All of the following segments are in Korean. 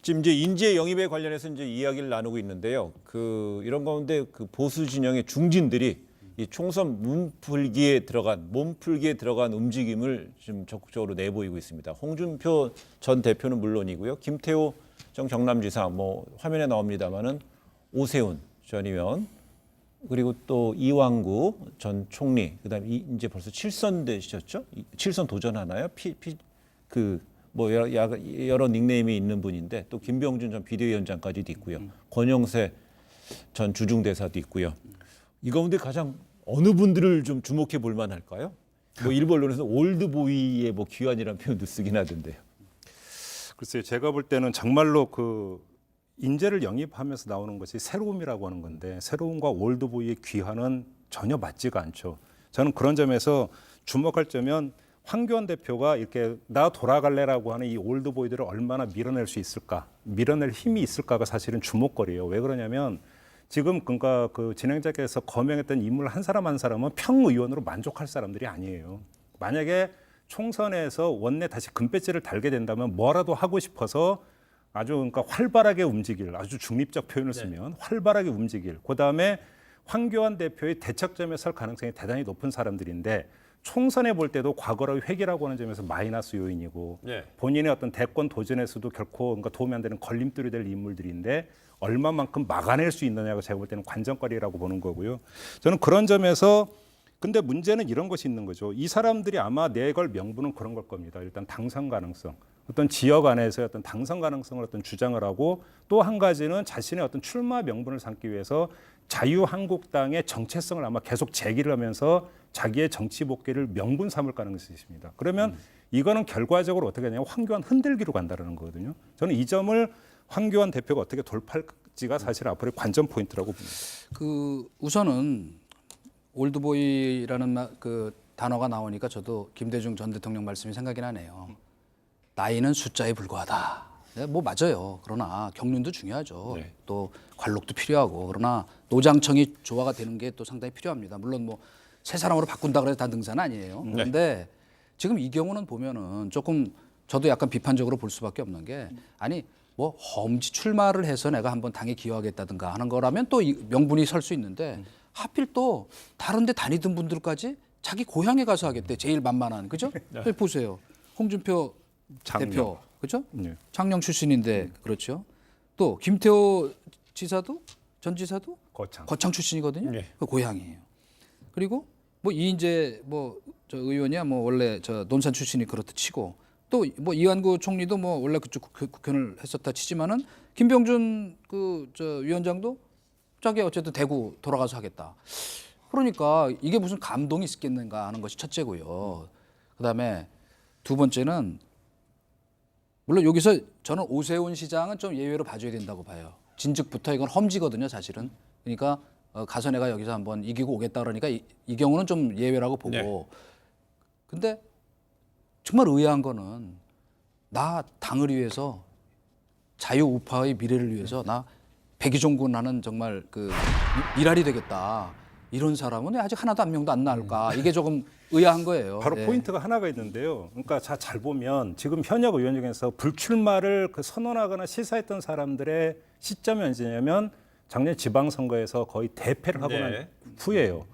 지금 이제 인재 영입에 관련해서 이제 이야기를 나누고 있는데요. 이런 가운데 보수 진영의 중진들이 이 총선 몸풀기에 들어간 움직임을 좀 적극적으로 내보이고 있습니다. 홍준표 전 대표는 물론이고요. 김태호 전 경남지사 화면에 나옵니다만은 오세훈 전 의원 그리고 또 이왕구 전 총리 그다음에 이제 벌써 7선 되셨죠? 7선 도전하나요? 여러 닉네임이 있는 분인데 또 김병준 전 비대위원장까지도 있고요. 권영세 전 주중대사도 있고요. 이 가운데 가장 어느 분들을 좀 주목해 볼 만할까요? 일부 언론에서 올드보이의 귀환이라는 표현도 쓰긴 하던데요. 글쎄요, 제가 볼 때는 정말로 인재를 영입하면서 나오는 것이 새로움이라고 하는 건데 새로움과 올드보이의 귀환은 전혀 맞지가 않죠. 저는 그런 점에서 주목할 점은 황교안 대표가 이렇게 나 돌아갈래라고 하는 이 올드보이들을 얼마나 밀어낼 수 있을까, 밀어낼 힘이 있을까가 사실은 주목거리예요. 왜 그러냐면 지금 그러니까 진행자께서 거명했던 인물 한 사람 한 사람은 평의원으로 만족할 사람들이 아니에요. 만약에 총선에서 원내 다시 금배지를 달게 된다면 뭐라도 하고 싶어서 아주 그러니까 활발하게 움직일, 아주 중립적 표현을 쓰면 활발하게 움직일. 그다음에 황교안 대표의 대척점에 설 가능성이 대단히 높은 사람들인데 총선에 볼 때도 과거의 회기라고 하는 점에서 마이너스 요인이고 본인의 어떤 대권 도전에서도 결코 그러니까 도움이 안 되는 걸림돌이 될 인물들인데 얼마만큼 막아낼 수 있느냐가 제가 볼 때는 관전거리라고 보는 거고요. 저는 그런 점에서 근데 문제는 이런 것이 있는 거죠. 이 사람들이 아마 내걸 명분은 그런 걸 겁니다. 일단 당선 가능성, 어떤 지역 안에서의 어떤 당선 가능성을 어떤 주장을 하고 또 한 가지는 자신의 어떤 출마 명분을 삼기 위해서 자유한국당의 정체성을 아마 계속 제기를 하면서 자기의 정치 복귀를 명분 삼을 가능성이 있습니다. 그러면 이거는 결과적으로 어떻게 하냐면 황교안 흔들기로 간다는 거거든요. 저는 이 점을 황교안 대표가 어떻게 돌파할지가 사실 앞으로의 관전 포인트라고 봅니다. 우선은 올드보이라는 단어가 나오니까 저도 김대중 전 대통령 말씀이 생각이 나네요. 나이는 숫자에 불과하다. 맞아요. 그러나 경륜도 중요하죠. 또 관록도 필요하고 그러나 노장청이 조화가 되는 게 또 상당히 필요합니다. 물론 새 사람으로 바꾼다 그래서 다 능사는 아니에요. 그런데 지금 이 경우는 보면은 조금 저도 약간 비판적으로 볼 수밖에 없는 게 아니 험지 출마를 해서 내가 한번 당에 기여하겠다든가 하는 거라면 또 명분이 설 수 있는데 하필 또 다른 데 다니던 분들까지 자기 고향에 가서 하겠대. 제일 만만한. 그죠? 보세요. 홍준표 대표. 그죠? 창녕 출신인데 그렇죠. 또 김태호 전 지사도 거창 출신이거든요. 그 고향이에요. 그리고 이인재 저 의원이야 원래 저 논산 출신이 그렇다 치고 또 이완구 총리도 원래 그쪽 국회의원을 했었다 치지만은 김병준 저 위원장도 자기 어쨌든 대구 돌아가서 하겠다. 그러니까 이게 무슨 감동이 있겠는가 하는 것이 첫째고요. 그다음에 두 번째는 물론 여기서 저는 오세훈 시장은 좀 예외로 봐줘야 된다고 봐요. 진즉부터 이건 험지거든요, 사실은. 그러니까 가서 내가 여기서 한번 이기고 오겠다 그러니까 이 경우는 좀 예외라고 보고. 근데 정말 의아한 거는 나 당을 위해서 자유우파의 미래를 위해서 나 백의종군 하는 정말 일할이 되겠다. 이런 사람은 아직 하나도 한 명도 안 나올까. 이게 조금 의아한 거예요. 바로 포인트가 하나가 있는데요. 그러니까 잘 보면 지금 현역 의원 중에서 불출마를 선언하거나 시사했던 사람들의 시점이 언제냐면 작년 지방선거에서 거의 대패를 하고 난 후예요.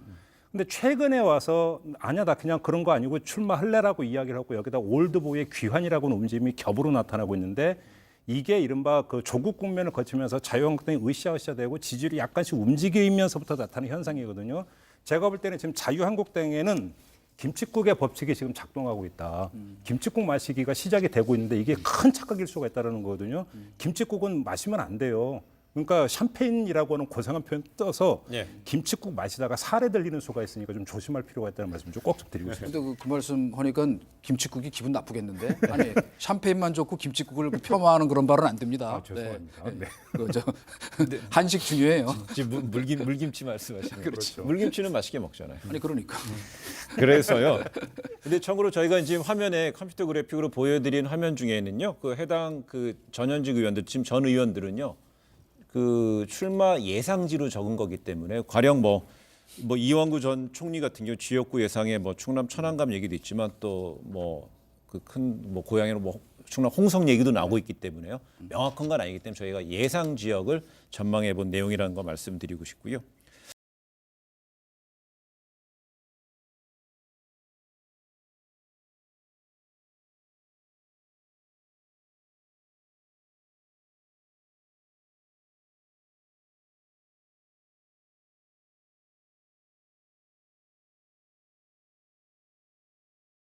근데 최근에 와서 아니야 나 그냥 그런 거 아니고 출마할래라고 이야기를 하고 여기다 올드보이의 귀환이라고 하는 움직임이 겹으로 나타나고 있는데 이게 이른바 조국 국면을 거치면서 자유한국당이 으쌰으쌰되고 지지율이 약간씩 움직이면서부터 나타나는 현상이거든요. 제가 볼 때는 지금 자유한국당에는 김칫국의 법칙이 지금 작동하고 있다. 김칫국 마시기가 시작이 되고 있는데 이게 큰 착각일 수가 있다는 거거든요. 김칫국은 마시면 안 돼요. 그러니까 샴페인이라고 하는 고상한 표현 떠서 김칫국 마시다가 살에 들리는 수가 있으니까 좀 조심할 필요가 있다는 말씀 좀 꼭 좀 드리고 싶습니다. 근데 그 말씀 하니까 김칫국이 기분 나쁘겠는데? 아니 샴페인만 좋고 김칫국을 폄하하는 그런 발언 안 됩니다. 죄송합니다. 한식 중요해요. 지금 물김치 말씀하시는 거죠. 물김치는 맛있게 먹잖아요. 아니 그러니까. 그래서요. 근데 참고로 저희가 지금 화면에 컴퓨터 그래픽으로 보여드린 화면 중에는요, 해당 전현직 의원들, 지금 전 의원들은요. 출마 예상지로 적은 거기 때문에 가령 이완구 전 총리 같은 경우 지역구 예상에 충남 천안감 얘기도 있지만 또 큰 고향에는 충남 홍성 얘기도 나오고 있기 때문에요. 명확한 건 아니기 때문에 저희가 예상 지역을 전망해 본 내용이라는 거 말씀드리고 싶고요.